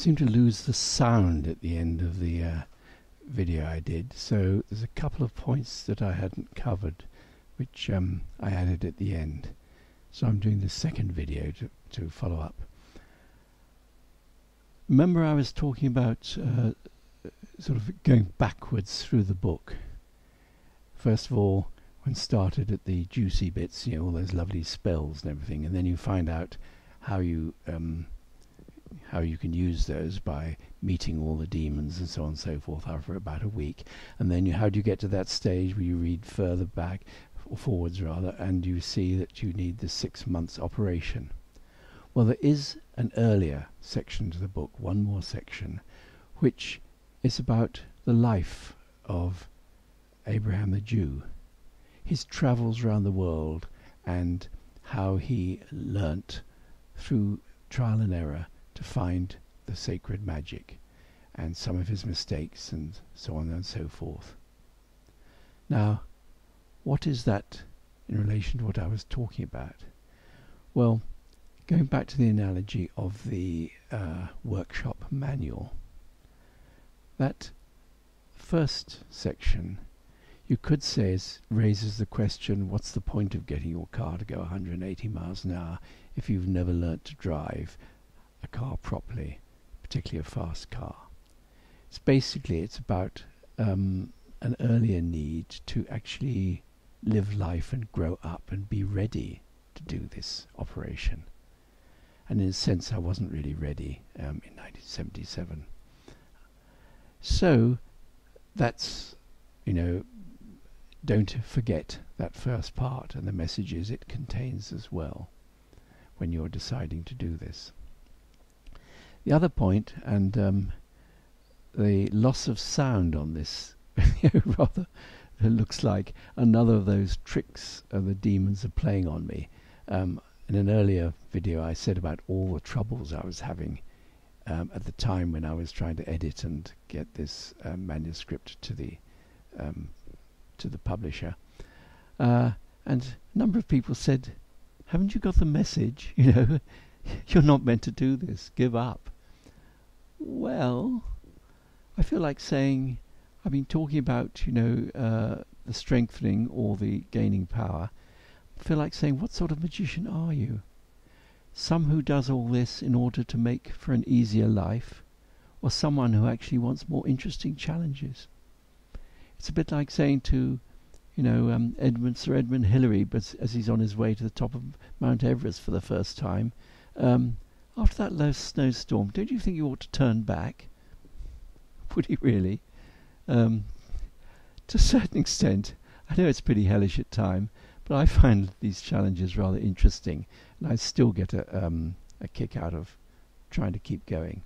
seem to lose the sound at the end of the video I did, so there's a couple of points that I hadn't covered, which I added at the end. So I'm doing the second video to follow up. Remember I was talking about sort of going backwards through the book. First of all, when started at the juicy bits, you know, all those lovely spells and everything, and then you find out how you can use those by meeting all the demons and so on and so forth after about a week. And then how do you get to that stage where you read further back, or forwards rather, and you see that you need the 6 months operation. Well, there is an earlier section to the book, one more section, which is about the life of Abraham the Jew, his travels around the world, and how he learnt through trial and error to find the sacred magic, and some of his mistakes and so on and so forth. Now, what is that in relation to what I was talking about? Well, going back to the analogy of the workshop manual, that first section you could say raises the question, what's the point of getting your car to go 180 miles an hour if you've never learnt to drive a car properly, particularly a fast car? It's about an earlier need to actually live life and grow up and be ready to do this operation. And in a sense I wasn't really ready in 1977. So that's, you know, don't forget that first part and the messages it contains as well when you're deciding to do this. The other point, and the loss of sound on this rather looks like another of those tricks the demons are playing on me. In an earlier video I said about all the troubles I was having at the time when I was trying to edit and get this manuscript to the publisher, and a number of people said, haven't you got the message? You know, you're not meant to do this, give up. Well, I feel like saying, I've been talking about, you know, the strengthening or the gaining power. I feel like saying, what sort of magician are you? Some who does all this in order to make for an easier life, or someone who actually wants more interesting challenges? It's a bit like saying to, you know, Sir Edmund Hillary, but as he's on his way to the top of Mount Everest for the first time, after that low snowstorm, don't you think you ought to turn back? Would he really? To a certain extent, I know it's pretty hellish at times, but I find these challenges rather interesting, and I still get a kick out of trying to keep going.